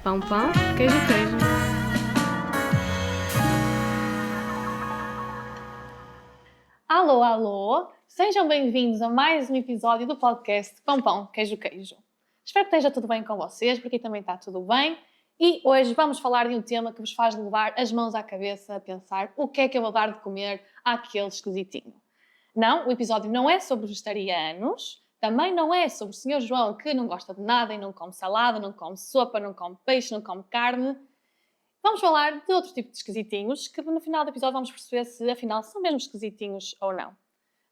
Pão, pão, queijo, queijo. Alô, alô! Sejam bem-vindos a mais um episódio do podcast Pão, pão, queijo, queijo. Espero que esteja tudo bem com vocês, porque aqui também está tudo bem. E hoje vamos falar de um tema que vos faz levar as mãos à cabeça a pensar o que é que eu vou dar de comer àquele esquisitinho. Não, o episódio não é sobre vegetarianos, também não é sobre o Sr. João que não gosta de nada e não come salada, não come sopa, não come peixe, não come carne. Vamos falar de outro tipo de esquisitinhos que no final do episódio vamos perceber se afinal são mesmo esquisitinhos ou não.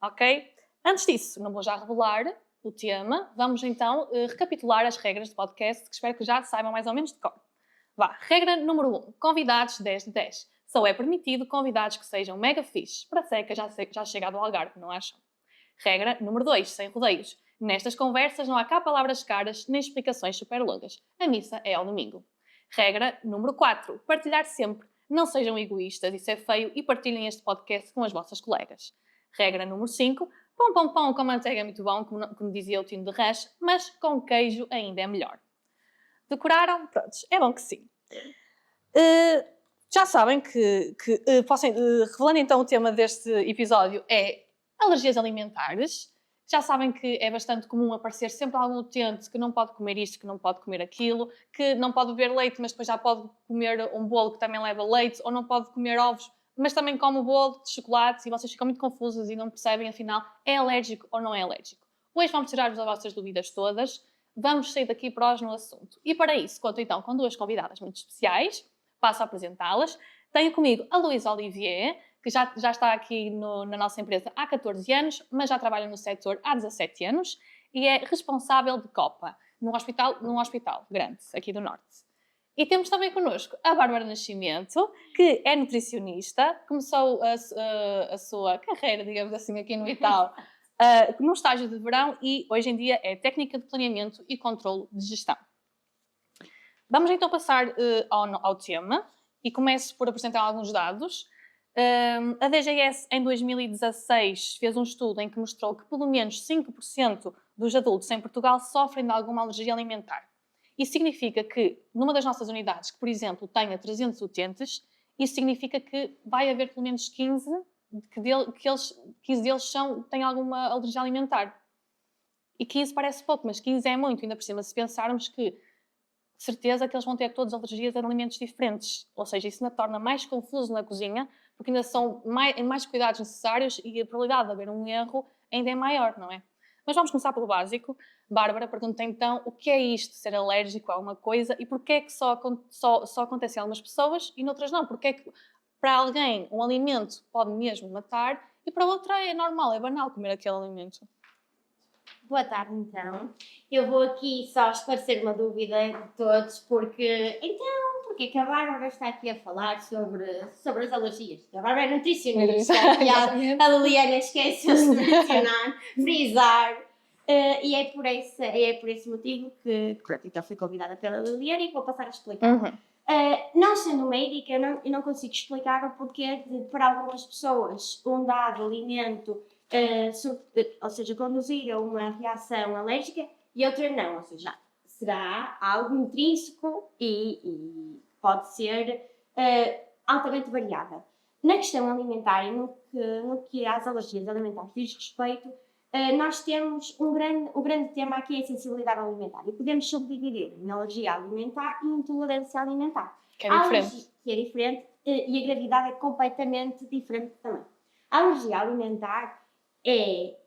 Ok? Antes disso, não vou já revelar o tema, vamos então recapitular as regras do podcast que espero que já saibam mais ou menos de cor. Vá, regra número 1, convidados 10 de 10. Só é permitido convidados que sejam mega fixe. Para seca já chega do Algarve, não acham? Regra número 2, sem rodeios. Nestas conversas não há cá palavras caras nem explicações super longas. A missa é ao domingo. Regra número 4, partilhar sempre. Não sejam egoístas, isso é feio, e partilhem este podcast com as vossas colegas. Regra número 5, pão, pão, pão com manteiga é muito bom, como dizia o Tino de Ranch, mas com queijo ainda é melhor. Decoraram? Prontos, é bom que sim. Já sabem revelando então o tema deste episódio é alergias alimentares. Já sabem que é bastante comum aparecer sempre algum utente que não pode comer isto, que não pode comer aquilo, que não pode beber leite, mas depois já pode comer um bolo que também leva leite, ou não pode comer ovos, mas também come o bolo de chocolate, e vocês ficam muito confusos e não percebem, afinal, é alérgico ou não é alérgico. Hoje vamos tirar-vos as vossas dúvidas todas, vamos sair daqui prós no assunto. E para isso, conto então com duas convidadas muito especiais, passo a apresentá-las. Tenho comigo a Luísa Olivier, que já está aqui na nossa empresa há 14 anos, mas já trabalha no setor há 17 anos e é responsável de Copa, num hospital grande, aqui do Norte. E temos também connosco a Bárbara Nascimento, que é nutricionista, começou a sua carreira, digamos assim, aqui no Vital, num estágio de verão e hoje em dia é técnica de planeamento e controle de gestão. Vamos então passar ao tema e começo por apresentar alguns dados. A DGS em 2016 fez um estudo em que mostrou que pelo menos 5% dos adultos em Portugal sofrem de alguma alergia alimentar. Isso significa que numa das nossas unidades, que por exemplo tenha 300 utentes, isso significa que vai haver pelo menos 15 deles têm alguma alergia alimentar. E 15 parece pouco, mas 15 é muito, ainda por cima, se pensarmos que certeza que eles vão ter todas alergias a alimentos diferentes. Ou seja, isso ainda torna mais confuso na cozinha, porque ainda são mais cuidados necessários e a probabilidade de haver um erro ainda é maior, não é? Mas vamos começar pelo básico. Bárbara pergunta então o que é isto de ser alérgico a alguma coisa e porquê é que só acontece em algumas pessoas e noutras não? Porquê é que para alguém um alimento pode mesmo matar e para outra é normal, é banal comer aquele alimento? Boa tarde, então. Eu vou aqui só esclarecer uma dúvida de todos, porque que a Bárbara está aqui a falar sobre as alergias? A Bárbara é nutricionista e a Liliana esqueceu-se de mencionar, frisar, e é por esse motivo que pronto, então fui convidada pela Liliana e vou passar a explicar. Uhum. Não sendo médica, eu não consigo explicar o porquê de, para algumas pessoas, um dado alimento ou seja, conduzir a uma reação alérgica e outra não, ou seja, será algo intrínseco e pode ser altamente variável. Na questão alimentar e no que às alergias alimentares diz respeito, nós temos o grande tema aqui é a sensibilidade alimentar e podemos subdividir em alergia alimentar e intolerância alimentar. Que é diferente. Que é diferente e a gravidade é completamente diferente também. A alergia alimentar é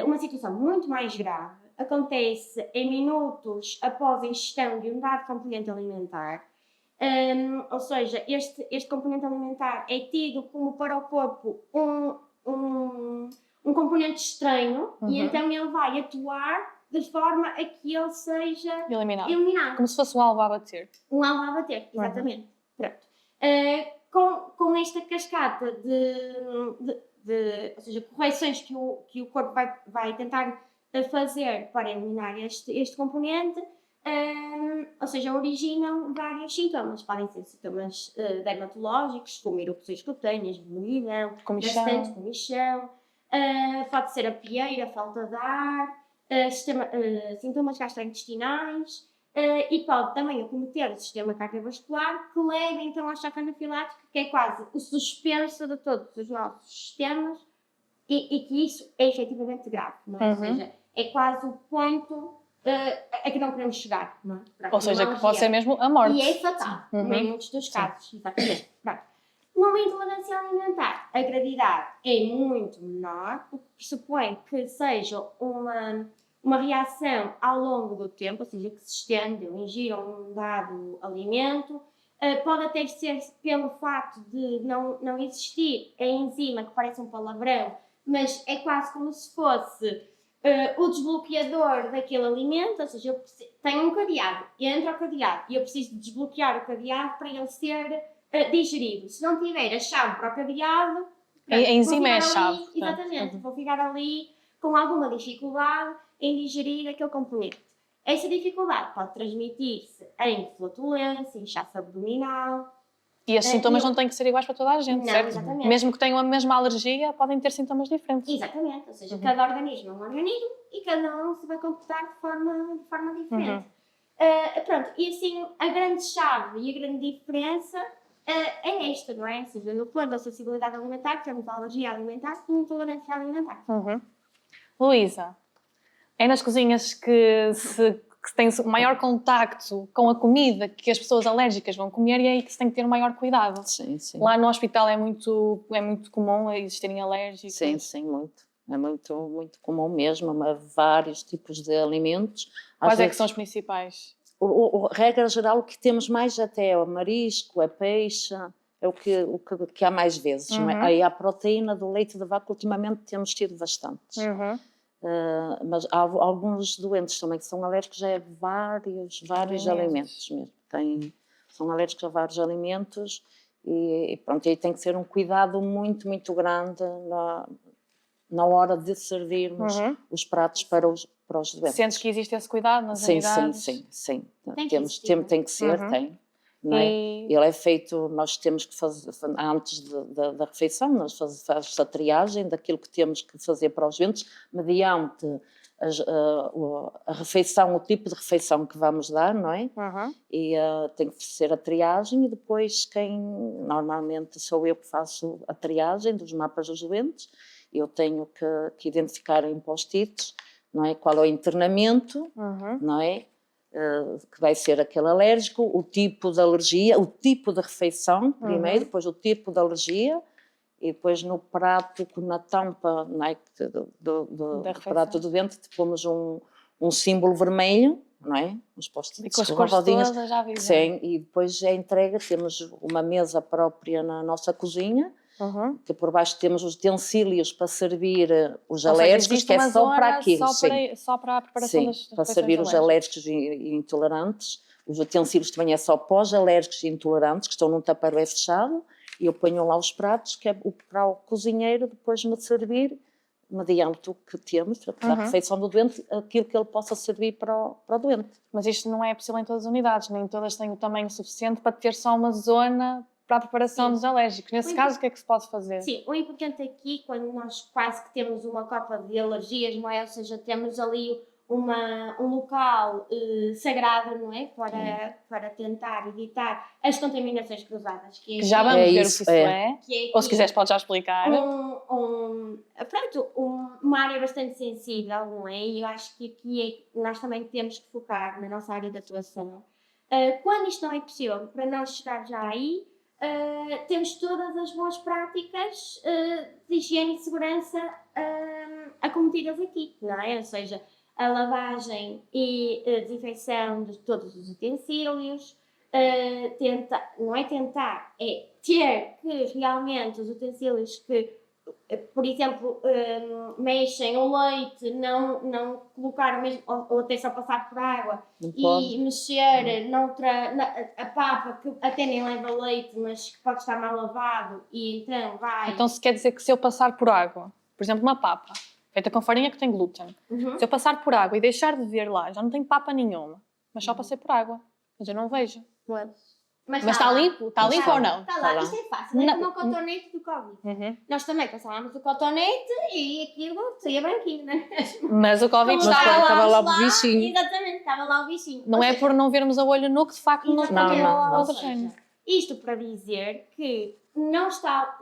uma situação muito mais grave, acontece em minutos após a ingestão de um dado componente alimentar, ou seja, este componente alimentar é tido como para o corpo um componente estranho e então ele vai atuar de forma a que ele seja eliminado. Como se fosse um alvo a bater. Um alvo a bater, exatamente. Pronto. Com esta cascata ou seja, correções que o corpo vai tentar fazer para eliminar este componente, ou seja, originam vários sintomas. Podem ser sintomas dermatológicos, como erupções cutâneas, vermelhidão, bastante comichão, pode ser a pieira, a falta de ar, sintomas gastrointestinais, e pode também acometer o sistema cardiovascular, que leva então ao choque anafilático, que é quase o suspenso de todos os nossos sistemas, e que isso é efetivamente grave, não é? Ou seja, é quase o ponto a que não queremos chegar, não é? Pronto, Ou seja, que pode ser é. mesmo a morte. E é fatal, em muitos dos casos, exatamente. Pronto. Numa intolerância alimentar, a gravidade é muito menor, o que pressupõe que seja uma reação ao longo do tempo, ou seja, que se estende, ingiram um dado alimento. Pode até ser pelo facto de não existir a enzima, que parece um palavrão, mas é quase como se fosse o desbloqueador daquele alimento, ou seja, tenho um cadeado, entra o cadeado e eu preciso desbloquear o cadeado para ele ser digerido. Se não tiver a chave para o cadeado, A enzima é a chave. Exatamente, vou ficar ali com alguma dificuldade em digerir aquele componente. Essa dificuldade pode transmitir-se em flatulência, inchaço abdominal. E esses sintomas não têm que ser iguais para toda a gente, Não, certo? exatamente. Mesmo que tenham a mesma alergia, podem ter sintomas diferentes. Exatamente, ou seja, cada organismo é um organismo e cada um se vai comportar de forma diferente. Pronto, e assim, a grande chave e a grande diferença é esta, não é? Ou seja, no plano da sensibilidade alimentar, temos a alergia alimentar e a intolerância alimentar. Luísa, é nas cozinhas que tem o maior contacto com a comida que as pessoas alérgicas vão comer e é aí que se tem que ter o maior cuidado. Sim, sim. Lá no hospital é muito comum existirem alérgicos. Sim, sim, muito. É muito comum mesmo, há vários tipos de alimentos. Quais é que são os principais? Regra geral, o que temos mais até é o marisco, é peixe, é o que há mais vezes. Não é? Aí a proteína do leite de vaca, ultimamente temos tido bastantes. Mas há alguns doentes também que são alérgicos a vários alimentos mesmo. São alérgicos a vários alimentos e pronto, aí tem que ser um cuidado muito, muito grande na hora de servirmos os pratos para os doentes. Sentes que existe esse cuidado nas unidades? Sim. Tem que ser. Não é? Ele é feito, nós temos que fazer, antes da refeição, nós fazemos a triagem daquilo que temos que fazer para os doentes, mediante a refeição, o tipo de refeição que vamos dar, não é? E tem que ser a triagem e depois normalmente sou eu que faço a triagem dos mapas dos doentes, eu tenho que identificar em post-its, não é? Qual é o internamento, não é? Que vai ser aquele alérgico, o tipo de alergia, o tipo de refeição primeiro, depois o tipo de alergia e depois no prato, na tampa, não é? do prato do dente, pomos um símbolo vermelho, não é? Uns post-its, e com as cores todas, já vi. Sim, e depois a entrega, temos uma mesa própria na nossa cozinha, que por baixo temos os utensílios para servir os alérgicos, que é só para aquilo. Só para a preparação das para servir os alérgicos e intolerantes. Os utensílios também é só para os alérgicos e intolerantes, que estão num tupperware fechado, e eu ponho lá os pratos, que é para o cozinheiro depois me servir, mediante o que temos, para a refeição do doente, aquilo que ele possa servir para o doente. Mas isto não é possível em todas as unidades, nem todas têm o tamanho suficiente para ter só uma zona para a preparação dos alérgicos. Nesse caso, o que é que se pode fazer? Sim, o importante aqui, quando nós quase que temos uma copa de alergias, não é? Ou seja, temos ali um local sagrado, não é? Para tentar evitar as contaminações cruzadas. Que já vamos ver o que isso é. Ou se quiseres podes já explicar. Uma área bastante sensível, não é? E eu acho que aqui nós também temos que focar na nossa área de atuação. Quando isto não é possível, para não chegar já aí, temos todas as boas práticas de higiene e segurança acometidas aqui, não é? Ou seja, a lavagem e a desinfecção de todos os utensílios, não é tentar, é ter que realmente os utensílios que, por exemplo, mexem o leite, não colocar mesmo, ou até só passar por água e mexer a papa, que até nem leva leite, mas que pode estar mal lavado e então vai... Então se quer dizer que se eu passar por água, por exemplo uma papa, feita com farinha que tem glúten, se eu passar por água e deixar de ver lá, já não tem papa nenhuma, mas só passei por água, mas eu não vejo. Mas está limpo? Está limpo ou não? Está lá, isto é fácil, é como o cotonete do Covid. Nós também passávamos o cotonete e aquilo saía branquinho, não é? Mas o Covid estava lá por bichinho. Exatamente, estava lá o bichinho. Não é por não vermos a olho nu que de facto não está Exatamente. lá Ou o seja, gênio. isto para dizer que não está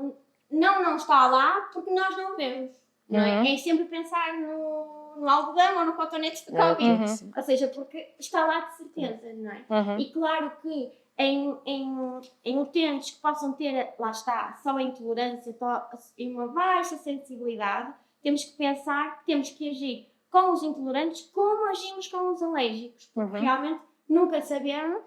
lá porque nós não vemos. Não é? É sempre pensar no algodão ou no cotonete de Covid. Ou seja, porque está lá de certeza, não é? E claro que em utentes que possam ter, lá está, só a intolerância e uma baixa sensibilidade, temos que pensar que temos que agir com os intolerantes como agimos com os alérgicos. Porque realmente nunca sabemos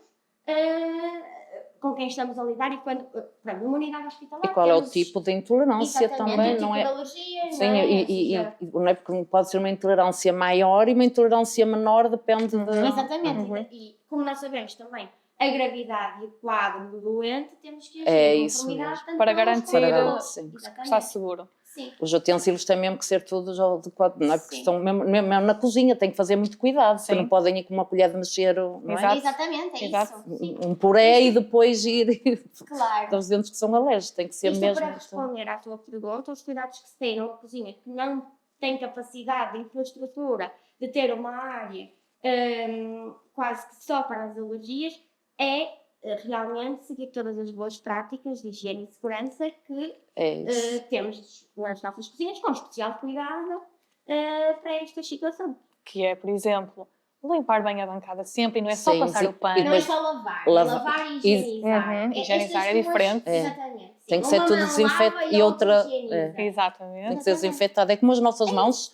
com quem estamos a lidar e quando, numa unidade hospitalar. E qual é o tipo de intolerância também, o tipo não é? de alergia, Sim, não é? Não é porque pode ser uma intolerância maior e uma intolerância menor, depende de... Exatamente, e como nós sabemos também a gravidade e o quadro do doente, temos que agir em conformidade tanto para garantir que está seguro. Sim. Os utensílios têm mesmo que ser todos adequados, não é? Porque estão mesmo na cozinha, tem que fazer muito cuidado, porque não podem ir com uma colher de mexer, não é? Exatamente, é isso. Sim. Um puré e depois ir... Claro. Os dentes que são alérgicos, tem que ser Isto mesmo... para responder à tua pergunta, os cuidados que se têm numa cozinha que não tem capacidade de infraestrutura de ter uma área quase que só para as alergias, é realmente seguir todas as boas práticas de higiene e segurança que temos nas nossas cozinhas, com especial cuidado para esta situação. Que é, por exemplo, limpar bem a bancada sempre e não é só passar o pano. Não é só lavar e higienizar. Higienizar é diferente. Exatamente. Tem que ser tudo desinfetado e outra... Exatamente. Tem que ser desinfetado. É como as nossas mãos,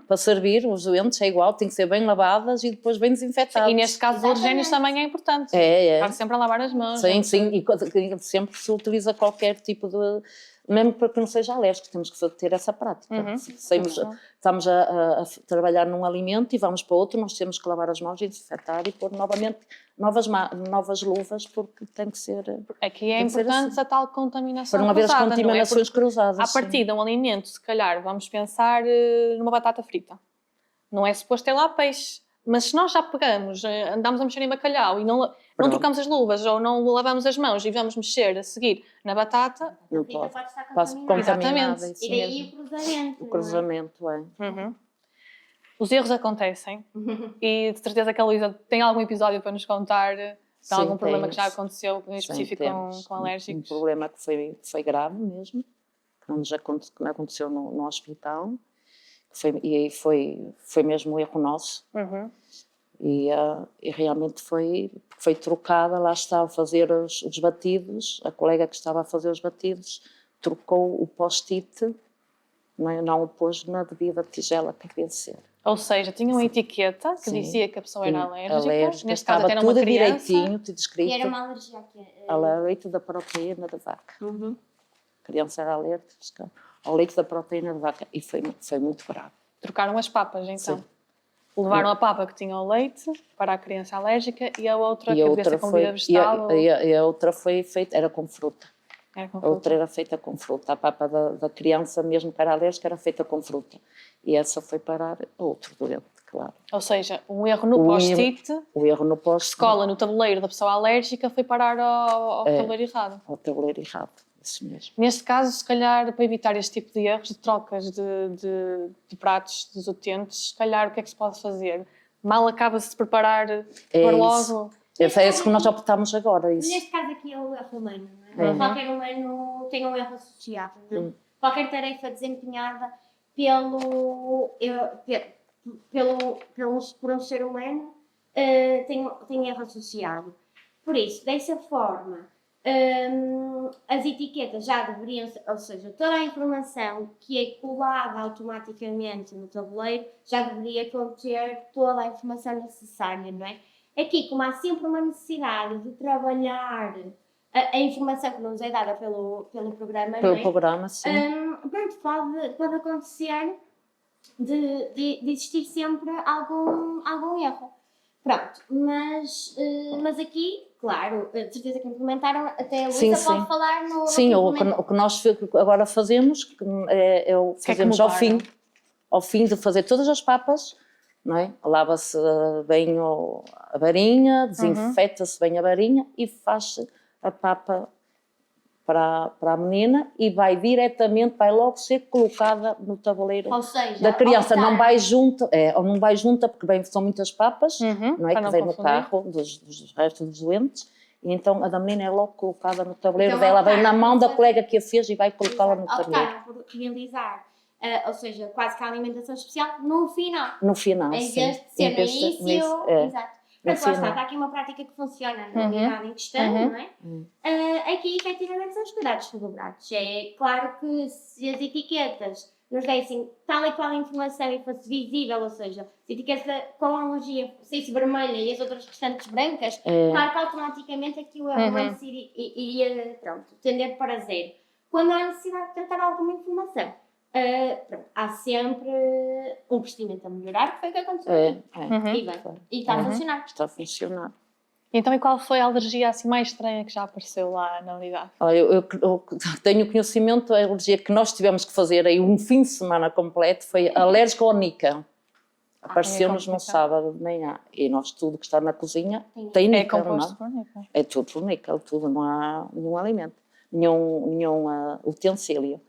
para servir os doentes, é igual, tem que ser bem lavadas e depois bem desinfetadas. E neste caso, os alergénios também é importante. Estar sempre a lavar as mãos. Sim, e sempre se utiliza qualquer tipo de... Mesmo para que não seja alérgico, temos que ter essa prática. Estamos a trabalhar num alimento e vamos para outro, nós temos que lavar as mãos e desinfetar e pôr novamente novas luvas, porque tem que ser... Aqui é importante a tal contaminação para não haver as cruzada, contaminações cruzadas. À partida, um alimento, se calhar, vamos pensar numa batata frita. Não é suposto ter lá peixe. Mas se nós já pegamos, andamos a mexer em bacalhau e não trocamos as luvas ou não lavamos as mãos e vamos mexer a seguir na batata, não pode estar contaminada. Exatamente. E daí o cruzamento. O cruzamento, Os erros acontecem e de certeza que a Luísa tem algum episódio para nos contar de algum problema que já aconteceu em específico com alérgicos. Um problema que foi grave mesmo, que aconteceu no hospital. Foi mesmo um erro nosso e realmente foi trocada, lá está a fazer os batidos, a colega que estava a fazer os batidos trocou o post-it, não o pôs na devida tigela que devia ser. Ou seja, tinha uma etiqueta que dizia que a pessoa era alérgica, neste caso estava era tudo uma criança. Direitinho, tudo escrito. E era uma alergia aqui. Ao leite da proteína da vaca. A criança era alérgica ao leite da proteína da vaca e foi muito grave. Trocaram as papas, então. Sim. Levaram a papa que tinha o leite para a criança alérgica e a outra que devia ser com comida vegetal. E a outra foi feita, era com fruta. A outra era feita com fruta. A papa da criança, mesmo que era alérgica, era feita com fruta. E essa foi parar a outro doente, claro. Ou seja, um erro no post-it. O erro no post-it. Cola no tabuleiro da pessoa alérgica foi parar ao tabuleiro errado. Ao tabuleiro errado. Isso mesmo. Neste caso, se calhar, para evitar este tipo de erros, de trocas de pratos dos utentes, se calhar, o que é que se pode fazer? Mal acaba-se de preparar, por logo... É isso que nós optámos agora. Isso. Neste caso aqui é o erro humano, não é? Qualquer humano tem um erro associado. Não é? Qualquer tarefa desempenhada por um ser humano tem erro associado. Por isso, dessa forma... as etiquetas já deveriam, ou seja, toda a informação que é colada automaticamente no tabuleiro já deveria conter toda a informação necessária, não é? Aqui, como há sempre uma necessidade de trabalhar a informação que nos é dada pelo programa, pelo programa, sim. Pode acontecer de existir sempre algum erro. Pronto, mas aqui, claro, de certeza que implementaram, até a Luísa pode falar no... Sim, o que nós agora fazemos, fazemos ao fim de fazer todas as papas, não é? Lava-se bem a varinha, desinfeta-se bem a varinha e faz-se a papa para a menina e vai diretamente, vai logo ser colocada no tabuleiro Ou seja, da criança. Não vai junto, ou não vai junta, porque bem, são muitas papas, não é? Que vem no carro dos restos dos doentes. E então a da menina é logo colocada no tabuleiro então, dela, vem na mão da colega que a fez e vai colocá-la no tabuleiro. Optaram por realizar, ou seja, quase que a alimentação especial no final. No final, em sim. vez de ser no início, exato. Mas lá está aqui uma prática que funciona na unidade em questão, não é? Aqui, efetivamente, são os cuidados redobrados. É claro que se as etiquetas nos dessem tal e qual informação e fosse visível, ou seja, se a etiqueta com a alergia fosse vermelha e as outras restantes brancas, claro que automaticamente aquilo iria, tender para zero. Quando há necessidade de tratar alguma informação, há sempre um procedimento a melhorar, que foi o que aconteceu. E está a funcionar. Está a funcionar. Então, e qual foi a alergia assim mais estranha que já apareceu lá na unidade? Eu tenho conhecimento da alergia que nós tivemos que fazer aí um fim de semana completo, foi alérgica ao níquel. Apareceu-nos no sábado de manhã. E nós, tudo que está na cozinha tem níquel. É composto por níquel. É tudo por níquel, tudo, não há nenhum alimento, nenhum utensílio.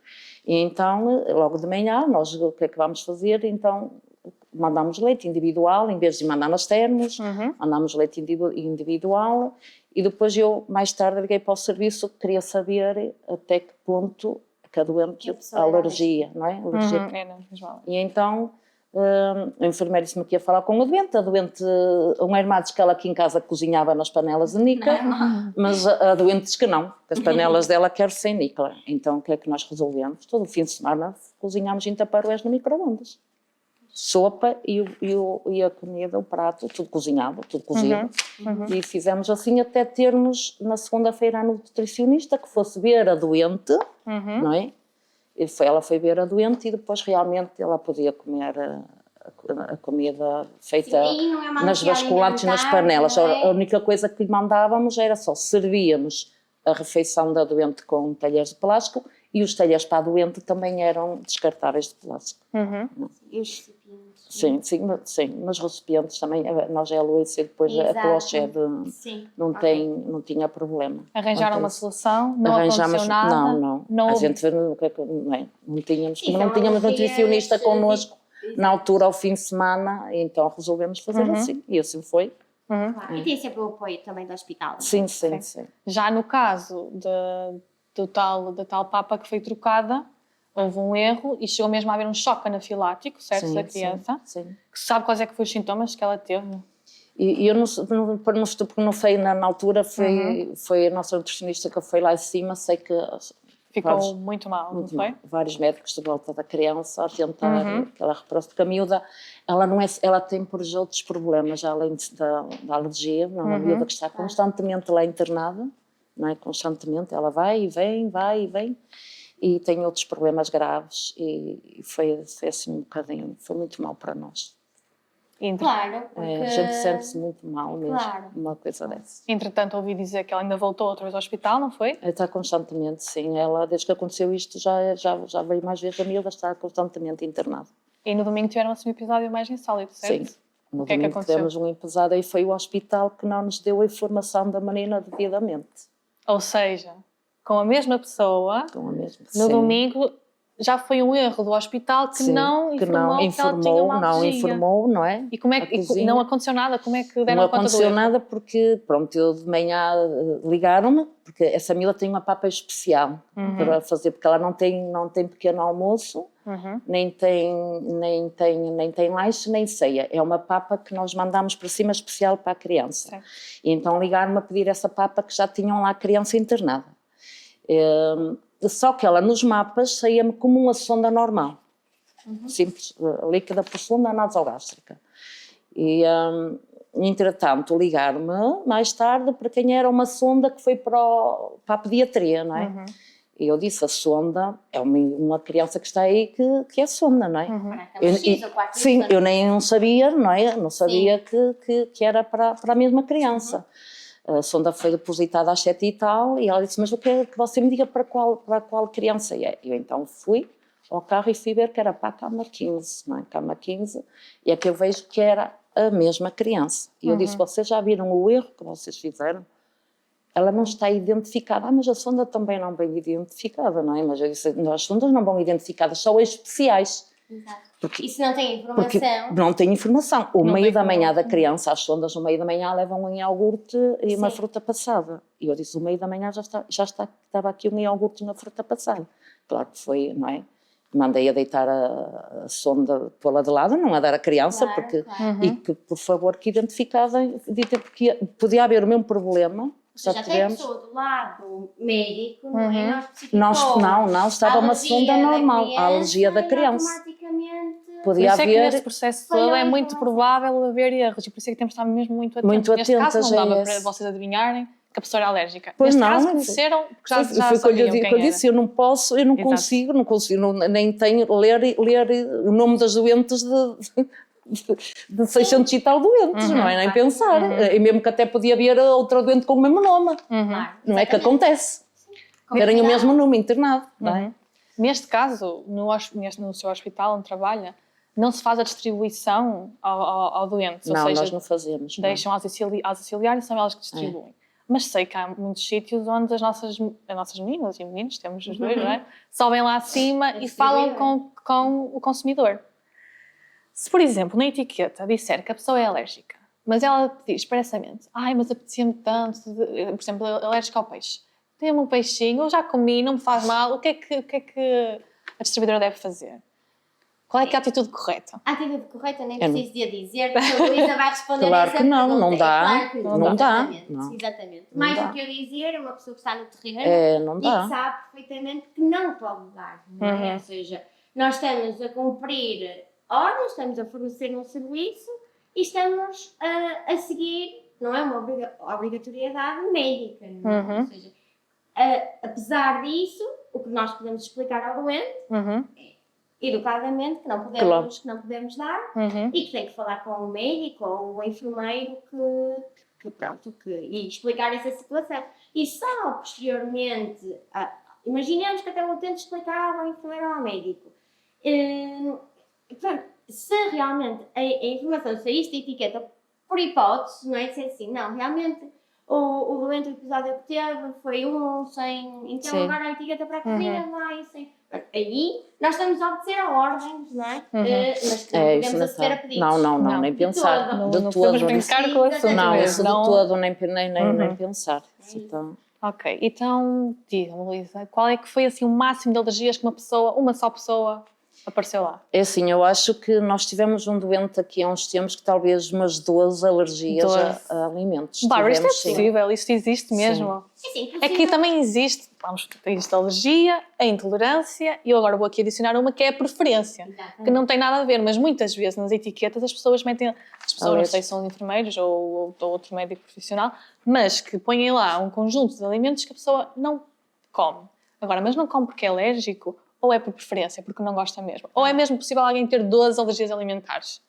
E então, logo de manhã, nós o que é que vamos fazer? Então, mandamos leite individual, em vez de mandar nos termos, mandamos leite individual. E depois eu, mais tarde, liguei para o serviço, que queria saber até que ponto que a doente, a alergia, não é? E então, a enfermeira disse-me que ia falar com a doente, uma irmã disse que ela aqui em casa cozinhava nas panelas de níquel, mas a doente diz que não, que as panelas dela quer sem níquel. Então o que é que nós resolvemos? Todo o fim de semana cozinhámos em taparoés no micro-ondas. Sopa e a comida, o prato, tudo cozinhado, tudo cozido. E fizemos assim até termos na segunda-feira a nutricionista que fosse ver a doente, não é? Ela foi ver a doente e depois realmente ela podia comer a comida feita nas basculantes, nas panelas. A única coisa que lhe mandávamos era só servíamos a refeição da doente com talheres de plástico e os talheres para a doente também eram descartáveis de plástico. Sim, mas recipientes também, nós é a Luísa e depois a Ploché não tinha problema. Arranjaram uma solução, não aconteceu nada? Não. A gente não tínhamos nutricionista connosco na altura, ao fim de semana, então resolvemos fazer assim, e assim foi. E tem sempre o apoio também do hospital. Sim. Já no caso da tal papa que foi trocada, houve um erro e chegou mesmo a haver um choque anafilático, certo, da criança? Sim. Que sabe quais é que foram os sintomas que ela teve? E eu porque não sei, na altura foi a nossa nutricionista que foi lá em cima, sei que... Ficou muito mal, não foi? Vários médicos de volta da criança a tentar que ela recuperasse, porque a miúda, ela tem por outros problemas, além da alergia, não é uma miúda que está constantemente lá internada, não é? Constantemente, ela vai e vem, e tem outros problemas graves e foi assim um bocadinho, foi muito mal para nós. Claro, porque... A gente sente-se muito mal mesmo, uma coisa dessa. Entretanto, ouvi dizer que ela ainda voltou outra vez ao hospital, não foi? Está constantemente, sim. Ela, desde que aconteceu isto, já veio mais vezes a miúda, está constantemente internada. E no domingo tiveram assim um episódio mais insólito, certo? Sim. No domingo tivemos um episódio e foi o hospital que não nos deu a informação da menina devidamente. Ou seja, com a mesma pessoa, no domingo já foi um erro do hospital que não informou que ela tinha uma alergia. Não informou, não é? E como é que não aconteceu nada? Como é que deram conta do erro? Não aconteceu nada porque, pronto, eu de manhã ligaram-me, porque essa miúda tem uma papa especial para fazer, porque ela não tem pequeno almoço, nem tem lanche, nem ceia. É uma papa que nós mandamos para cima especial para a criança. Certo. E então ligaram-me a pedir essa papa que já tinham lá a criança internada. Só que ela nos mapas saía-me como uma sonda normal, simples, líquida por sonda nasogástrica. E, entretanto, ligaram-me mais tarde para quem era uma sonda que foi para a pediatria, não é? E eu disse, a sonda é uma criança que está aí que é sonda, não é? Eu nem não sabia, não é? Não sabia que era para a mesma criança. A sonda foi depositada às 7 e tal, e ela disse, mas eu quero que você me diga para qual criança é. Eu então fui ao carro e fui ver que era para a cama 15, não é? Cama 15, e é que eu vejo que era a mesma criança. E eu disse, vocês já viram o erro que vocês fizeram? ela não está identificada. Mas a sonda também não vem identificada, não é? Mas eu disse, as sondas não vão identificadas, só as especiais. Exato. Porque, E se não tem porque informação... não tem informação. O Não meio tem da manhã informação. da criança, as sondas no meio da manhã levam um iogurte e uma Sim. fruta passada. E eu disse, o meio da manhã estava aqui um iogurte e uma fruta passada. Claro que foi, não é? Mandei a deitar a sonda, pô-la de lado, não a dar à criança, Claro, porque, claro. e que, por favor, que identificassem, porque podia haver o mesmo problema. Já tem a pessoa do lado médico, não é? Não especificou. Não, estava uma sonda normal, a alergia da criança. Automaticamente... Por Podia isso é que haver... nesse processo todo é muito provável haver erros, e por isso é que temos de estar mesmo muito atentos. Muito Neste caso atentas, não dava é para esse. vocês adivinharem que a pessoa era alérgica. Pois Neste não, caso não conheceram, porque já foi sabiam que eu quem era. disse, eu não posso, eu não Exato. consigo, nem tenho ler o nome das doentes de 600 e tal doentes, não é? Nem pensar. E mesmo que até podia haver outra doente com o mesmo nome, Claro, não é que exatamente. acontece. Terem o mesmo nome internado, não é? Neste caso, no seu hospital onde trabalha, não se faz a distribuição ao doente. Ou Não, seja, nós não fazemos. deixam às auxiliares e são elas que distribuem. Mas sei que há muitos sítios onde as nossas meninas e meninos, temos os dois, não é? Sobem lá acima e falam com o consumidor. Se, por exemplo, na etiqueta disser que a pessoa é alérgica, mas ela diz expressamente, mas apetecia-me tanto, por exemplo, alérgica ao peixe. Tem-me um peixinho, eu já comi, não me faz mal, o que é que a distribuidora deve fazer? Qual é que é a atitude correta? A atitude correta nem preciso de a dizer, porque a Luísa vai responder Claro essa que não, pergunta. não dá. Claro que Não dá. Exatamente, Não. exatamente. Não Mais dá. do que eu dizer, uma pessoa que está no terreno Não e dá. que sabe perfeitamente que não pode dar, não é? Ou seja, nós estamos a cumprir ordens, estamos a fornecer um serviço e estamos a seguir, não é uma obrigatoriedade médica, não é? Ou seja, apesar disso, o que nós podemos explicar ao doente educadamente, que não podemos dar e que tem que falar com o médico ou o enfermeiro e explicar essa situação. E só posteriormente, imaginemos que até o utente explicava ao enfermeiro ou ao médico. Portanto, se realmente a informação saísse da etiqueta por hipótese, não é? Se é assim, não, realmente o doente, o episódio que teve foi sem... Então Sim. agora a etiqueta para a cozinha vai sem... Aí nós estamos a obedecer a ordens, não é? Mas que não podemos aceder a pedidos. Não, nem pensar. todo. De Não todo. podemos brincar com o assunto Não, mesmo. isso de todo, nem pensar. Então, Ok, então diga-me, Luísa, qual é que foi assim o máximo de alergias que uma só pessoa apareceu lá? é assim, eu acho que nós tivemos um doente aqui há uns tempos que talvez umas 12 alergias 12. a alimentos. Bárbara, isto é Tivemos, sim. possível, isto existe mesmo. Sim, É que também existe a alergia, a intolerância e eu agora vou aqui adicionar uma que é a preferência, que não tem nada a ver, mas muitas vezes nas etiquetas as pessoas metem, não sei se são enfermeiros ou outro médico profissional, mas que põem lá um conjunto de alimentos que a pessoa não come. Agora, mas não come porque é alérgico ou é por preferência, porque não gosta mesmo? Ou é mesmo possível alguém ter 12 alergias alimentares?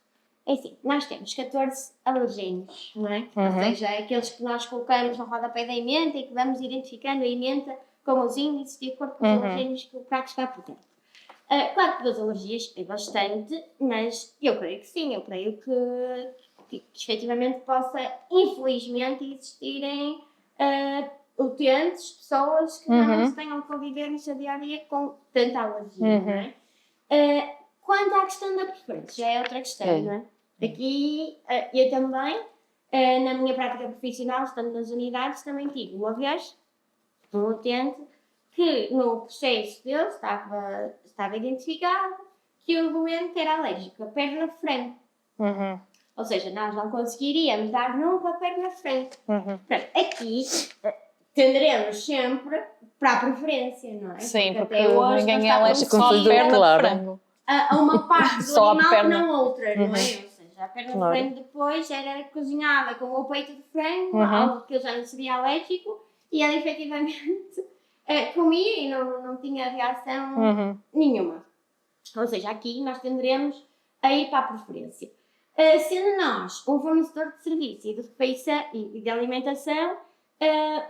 É assim, nós temos 14 alergenos, não é? Ou seja, aqueles que nós colocamos no rodapé da emenda e que vamos identificando a emenda com os índices de acordo com os alergenos que o prato está por dentro. Claro que 12 alergias é bastante, mas eu creio que sim, eu creio que efetivamente possa, infelizmente, existirem utentes, pessoas que não tenham que conviver no seu dia-a-dia com tanta alergia, não é? Quanto à questão da preferência, já é outra questão, não é? Aqui, eu também, na minha prática profissional, estando nas unidades, também tive uma vez um utente que no processo dele estava identificado que o doente era alérgico à perna frente. Ou seja, nós não conseguiríamos dar nunca a perna frente. Portanto, aqui tenderemos sempre para a preferência, não é? Sim, porque até hoje ninguém é alérgico só à perna de frango. A uma parte do animal que não outra, não é? Ou seja, a perna de frango depois era cozinhada com o peito de frango, algo que eu já não seria alérgico, e ele efetivamente comia e não tinha reação nenhuma. Ou seja, aqui nós tenderemos a ir para a preferência. Sendo nós um fornecedor de serviço e de refeição e de alimentação,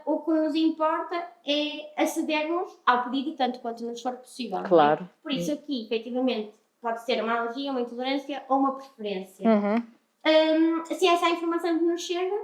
o que nos importa é acedermos ao pedido tanto quanto nos for possível. Claro. Não é? Por isso aqui, efetivamente, pode ser uma alergia, uma intolerância ou uma preferência. Se essa é a informação que nos chega,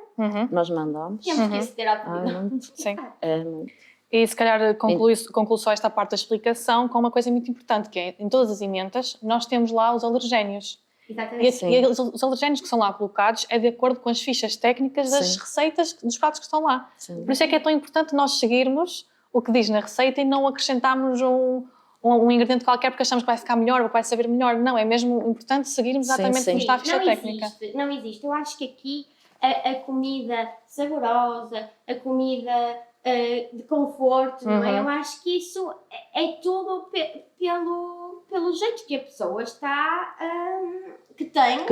Nós mandamos. temos que aceder ao tribunal. Sim. É muito. E se calhar concluo só esta parte da explicação com uma coisa muito importante, que é, em todas as emendas, nós temos lá os alergénios. Exatamente. E os alergénios que são lá colocados é de acordo com as fichas técnicas das receitas dos pratos que estão lá. Sim. Por isso é que é tão importante nós seguirmos o que diz na receita e não acrescentarmos um ingrediente qualquer porque achamos que vai ficar melhor ou que vai saber melhor. Não, é mesmo importante seguirmos exatamente como está a ficha técnica. Não existe. Eu acho que aqui a comida saborosa, a comida de conforto, não é? Eu acho que isso é tudo pelo jeito que a pessoa está, que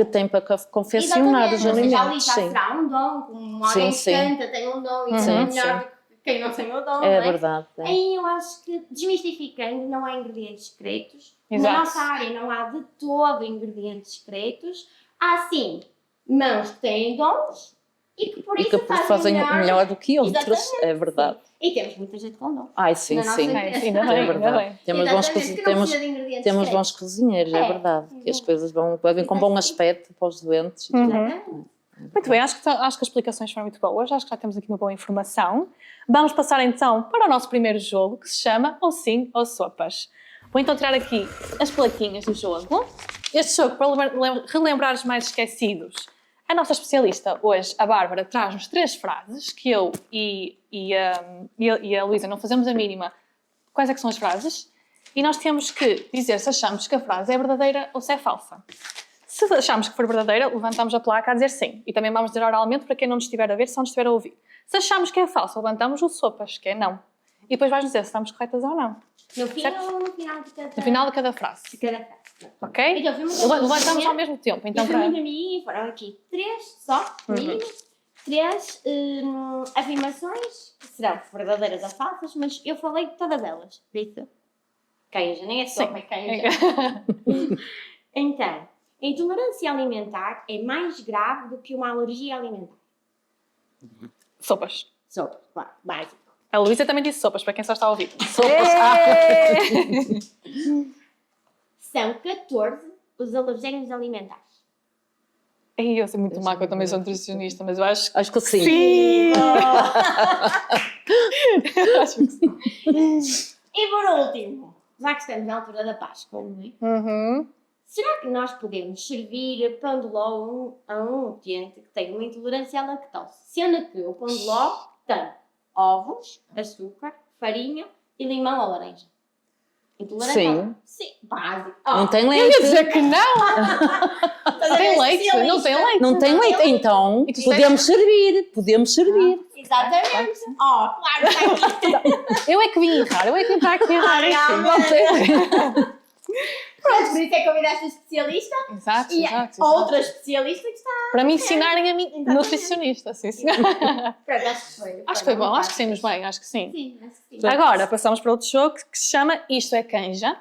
tem para confeccionar os alimentos. Ali já será um dom, como alguém que canta, tem um dom e é melhor do que quem não tem o dom, é não é? Verdade. É. Aí eu acho que, desmistificando, não há ingredientes secretos. Exato. Na nossa área não há de todo ingredientes secretos. Há sim mãos que têm dons e que por isso fazem melhor do que outros. Exatamente. É verdade. E temos muita gente com dom. Ai, sim, Na nossa sim. empresa. Ainda bem, ainda bem. Temos bons cozinheiros, é verdade. Que as coisas vêm com bom aspecto para os doentes. Muito bem, acho que as explicações foram muito boas, acho que já temos aqui uma boa informação. Vamos passar então para o nosso primeiro jogo, que se chama Ou Sim ou Sopas. Vou então tirar aqui as plaquinhas do jogo. Este jogo, para relembrar os mais esquecidos, a nossa especialista hoje, a Bárbara, traz-nos 3 frases que eu e a Luísa não fazemos a mínima quais é que são as frases, e nós temos que dizer se achamos que a frase é verdadeira ou se é falsa. Se achamos que for verdadeira, levantamos a placa a dizer sim. E também vamos dizer oralmente para quem não nos estiver a ver, se não nos estiver a ouvir. Se achamos que é falsa, levantamos o sopas, que é não. E depois vais dizer se estamos corretas ou não. No fim ou no final de cada... No final de cada frase. De cada frase. Ok? Então, levantamos ao mesmo tempo. Então, para mim foram aqui 3 só, mínimo. 3 afirmações que serão verdadeiras ou falsas, mas eu falei de todas elas. Dito? Canja, nem é sopa, é canja. Então, a intolerância alimentar é mais grave do que uma alergia alimentar. Sopas. Sopa, claro, básico. A Luísa também disse sopas, para quem só está a ouvir. Sopas. São 14 os alergénios alimentares. Eu sou muito má, eu também sou nutricionista, mas eu acho que sim. Sim! Acho que sim. E por último, já que estamos na altura da Páscoa, não é? Será que nós podemos servir pão de ló a um utente que tem uma intolerância à lactose? Sendo que o pão de ló tem ovos, açúcar, farinha e limão ou laranja. Intolerância? Sim. Sim, básico. Não tem Eu leite. ia dizer que não! Tem leite? Não tem leite? Não tem leite. Então, podemos servir. Exatamente. Claro, está Eu é que vim errar, eu é que vim estar aqui a errar isto. Não tem leite. Pronto, por isso é que convidaste a especialista Exato, e exato. outra especialista que está... Para me ensinarem a mim, nutricionista, sim, sim. Pronto, acho que foi. Acho que foi bom, acho que saímos bem, acho que sim. Sim, acho que sim. Agora passamos para outro jogo que se chama Isto é Canja.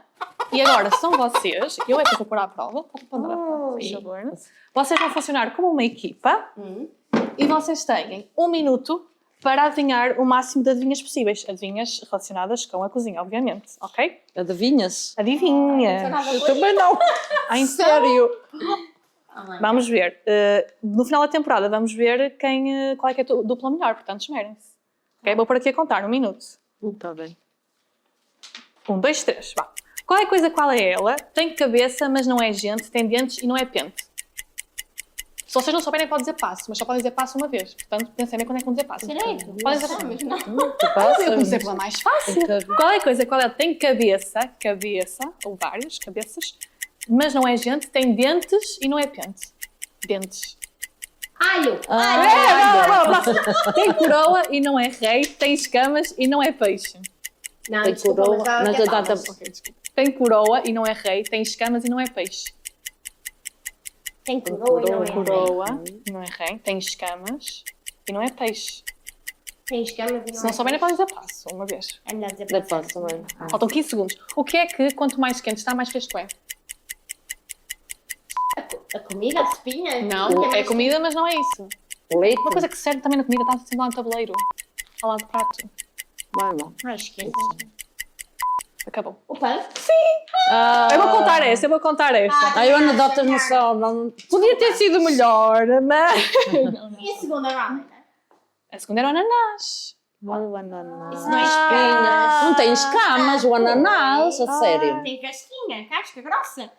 E agora são vocês, eu é que vou pôr à prova, pode pôr à prova, por favor. Vocês vão funcionar como uma equipa e vocês têm 1 minuto para adivinhar o máximo de adivinhas possíveis. Adivinhas relacionadas com a cozinha, obviamente, ok? Adivinhas? Adivinhas. Eu também não. Em sério? Vamos ver. No final da temporada vamos ver qual é que é a dupla melhor, portanto esmerem-se. Ok? Vou por aqui a contar, 1 minuto. Está bem. 1, 2, 3, vá. Qual é a coisa, qual é ela? Tem cabeça, mas não é gente, tem dentes e não é pente. Se vocês não souberem, podem dizer passo, mas só podem dizer passo uma vez. Portanto, pensem bem quando é que vão dizer passo. Podem dizer mas não. Eu comecei pela mais fácil. Qual é a coisa, qual é ela? Tem cabeça, ou várias cabeças, mas não é gente, tem dentes e não é pente. Dentes. Alho! Não. Tem coroa e não é rei, tem escamas e não é peixe. Não, Tem desculpa, coroa, mas mas já dá- Tem coroa e não é rei, tem escamas e não é peixe. Tem coroa e não é rei. Coroa e não é rei, tem escamas e não é peixe. Tem escamas e Se não não é souberem, rei. podem dizer passo, uma vez. É melhor dizer Da para passo também. Faltam 15 segundos. O que é que, quanto mais quente está, mais fresco é? A comida, a espinha? Não, é comida, mas não é isso. Leite? Uma coisa que serve também na comida está sempre lá no tabuleiro. Ao lado do prato. Vai, não. Acho que é. Acabou. O pão? Eu vou contar esta. Ai, anedotas não são. Não... Podia ter sido melhor, mas... E a segunda ramen? A segunda era o ananás. Olha o ananás. Isso não é espinhas. Não tem escamas, o ananás, a sério. Tem casquinha, casca grossa.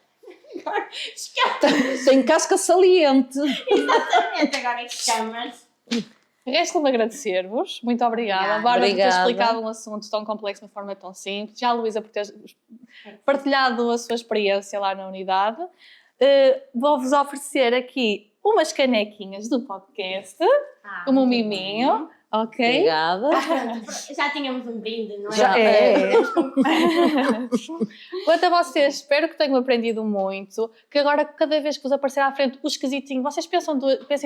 Tem casca saliente. Exatamente, agora escamas. Resta-me agradecer-vos. Muito obrigada. Obrigada. Bárbara, por ter Obrigada. explicado um assunto tão complexo de uma forma tão simples. Já a Luísa por ter partilhado a sua experiência lá na unidade. Vou-vos oferecer aqui umas canequinhas do podcast, como um miminho, ok? Obrigada. Já tínhamos um brinde, não é? Já é. Quanto a vocês, espero que tenham aprendido muito, que agora cada vez que vos aparecer à frente o esquisitinho, vocês pensem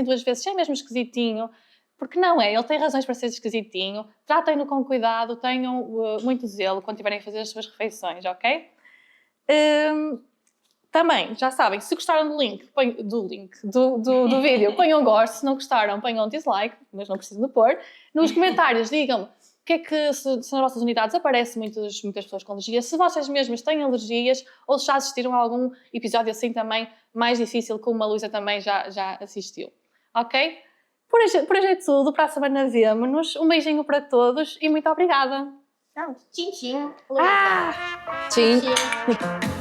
duas vezes, se é mesmo esquisitinho, porque não é, ele tem razões para ser esquisitinho, tratem-no com cuidado, tenham muito zelo quando estiverem a fazer as suas refeições, ok? Também, já sabem, se gostaram do vídeo, ponham um gosto, se não gostaram, ponham um dislike, mas não precisam de pôr. Nos comentários digam o que é que se nas vossas unidades aparecem muitas pessoas com alergias, se vocês mesmos têm alergias ou se já assistiram a algum episódio assim também mais difícil, como a Luísa também já assistiu, ok? Por hoje é tudo, para a semana vemo-nos, um beijinho para todos e muito obrigada! Tchim, tchim. Sim. Tchim.